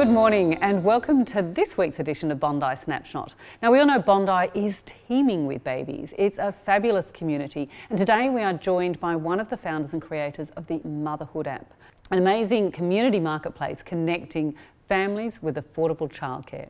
Good morning and welcome to this week's edition of Bondi Snapshot. Now we all know Bondi is teeming with babies. It's a fabulous community and today we are joined by one of the founders and creators of the Motherhood app, an amazing community marketplace connecting families with affordable childcare.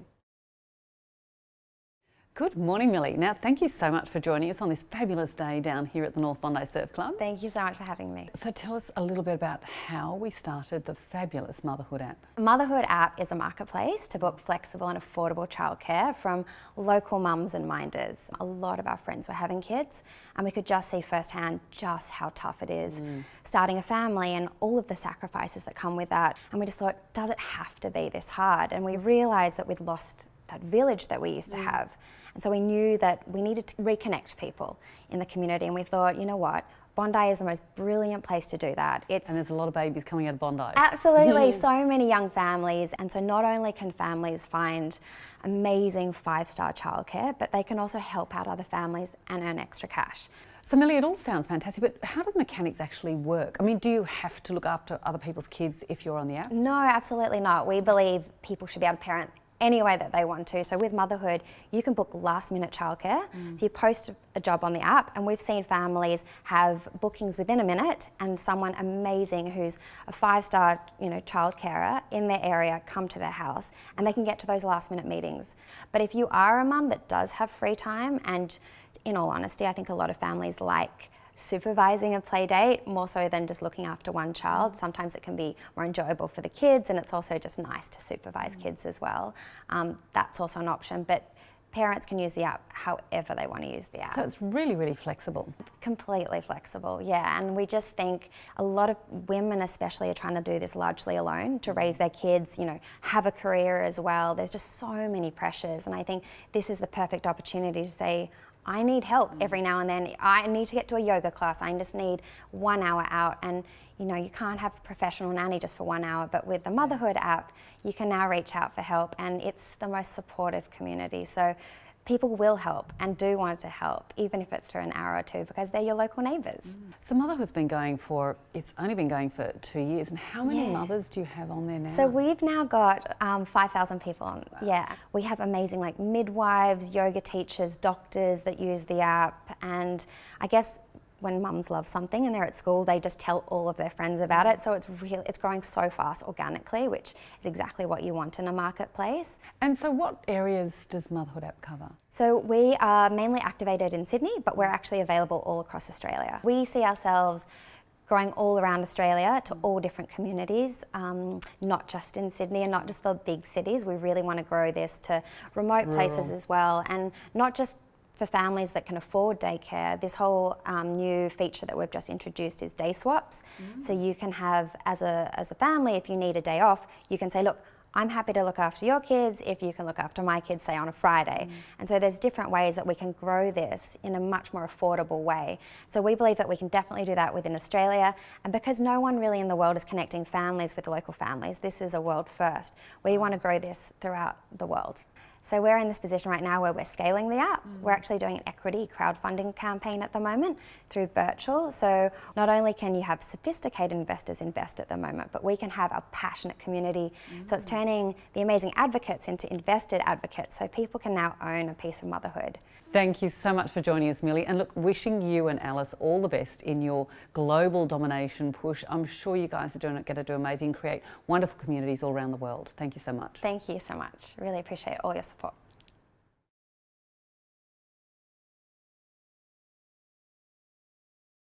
Good morning, Millie. Now, thank you so much for joining us on this fabulous day down here at the North Bondi Surf Club. Thank you so much for having me. So tell us a little bit about how we started the fabulous Motherhood app. Motherhood app is a marketplace to book flexible and affordable childcare from local mums and minders. A lot of our friends were having kids and we could just see firsthand just how tough it is starting a family and all of the sacrifices that come with that. And we just thought, does it have to be this hard? And we realised that we'd lost that village that we used to have. And so we knew that we needed to reconnect people in the community, and we thought, you know what, Bondi is the most brilliant place to do that. And there's a lot of babies coming out of Bondi. Absolutely, so many young families, and so not only can families find amazing 5-star childcare, but they can also help out other families and earn extra cash. So Millie, it all sounds fantastic, but how do the mechanics actually work? I mean, do you have to look after other people's kids if you're on the app? No, absolutely not. We believe people should be able to parent any way that they want to. So with Motherhood, you can book last-minute childcare. So you post a job on the app, and we've seen families have bookings within a minute, and someone amazing who's a 5-star, childcarer in their area come to their house, and they can get to those last-minute meetings. But if you are a mum that does have free time, and in all honesty, I think a lot of families like supervising a play date more so than just looking after one child. Sometimes it can be more enjoyable for the kids, and it's also just nice to supervise kids as well. That's also an option, but parents can use the app however they want to use the app. So it's really, really flexible. Completely flexible, yeah. And we just think a lot of women especially are trying to do this largely alone to raise their kids, have a career as well. There's just so many pressures, and I think this is the perfect opportunity to say, I need help every now and then. I need to get to a yoga class. I just need 1 hour out. And you can't have a professional nanny just for 1 hour, but with the Motherhood app, you can now reach out for help, and it's the most supportive community. So people will help and do want to help, even if it's for an hour or two, because they're your local neighbours. So Motherhood's been going for, it's only been going for 2 years, and how many mothers do you have on there now? So we've now got 5,000 people on. Wow. Yeah, we have amazing midwives, yoga teachers, doctors that use the app, and I guess when mums love something and they're at school, they just tell all of their friends about it. So it's growing so fast organically, which is exactly what you want in a marketplace. And so what areas does Motherhood app cover? So we are mainly activated in Sydney, but we're actually available all across Australia. We see ourselves growing all around Australia to all different communities, not just in Sydney and not just the big cities. We really want to grow this to remote places as well, and not just for families that can afford daycare. This whole new feature that we've just introduced is day swaps. So you can have, as a family, if you need a day off, you can say, look, I'm happy to look after your kids if you can look after my kids, say on a Friday. And so there's different ways that we can grow this in a much more affordable way. So we believe that we can definitely do that within Australia. And because no one really in the world is connecting families with local families, this is a world first. We want to grow this throughout the world. So we're in this position right now where we're scaling the app. We're actually doing an equity crowdfunding campaign at the moment through Birchal. So not only can you have sophisticated investors invest at the moment, but we can have a passionate community. So it's turning the amazing advocates into invested advocates, so people can now own a piece of motherhood. Thank you so much for joining us, Millie. And look, wishing you and Alice all the best in your global domination push. I'm sure you guys are going to do amazing, create wonderful communities all around the world. Thank you so much. Thank you so much. Really appreciate all your support.